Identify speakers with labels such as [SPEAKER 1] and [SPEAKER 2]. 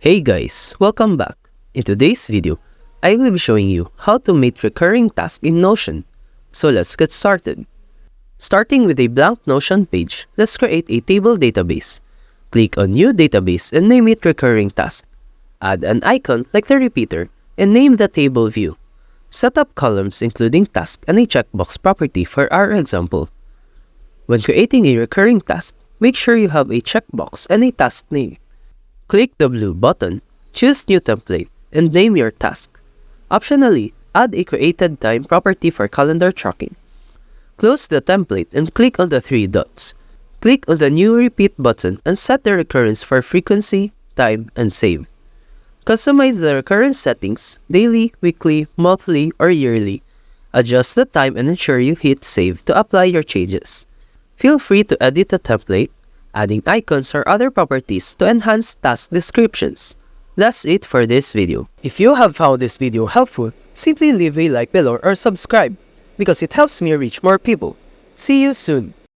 [SPEAKER 1] Hey guys, welcome back. In today's video, I will be showing you how to make recurring tasks in Notion. So let's get started. Starting with a blank Notion page, let's create a table database. Click on New Database and name it Recurring Task. Add an icon like the repeater and name the table view. Set up columns including task and a checkbox property for our example. When creating a recurring task, make sure you have a checkbox and a task name. Click the blue button, choose New Template, and name your task. Optionally, add a created time property for calendar tracking. Close the template and click on the three dots. Click on the New Repeat button and set the recurrence for frequency, time, and save. Customize the recurrence settings daily, weekly, monthly, or yearly. Adjust the time and ensure you hit save to apply your changes. Feel free to edit the template, adding icons or other properties to enhance task descriptions. That's it for this video. If you have found this video helpful, simply leave a like below or subscribe because it helps me reach more people. See you soon!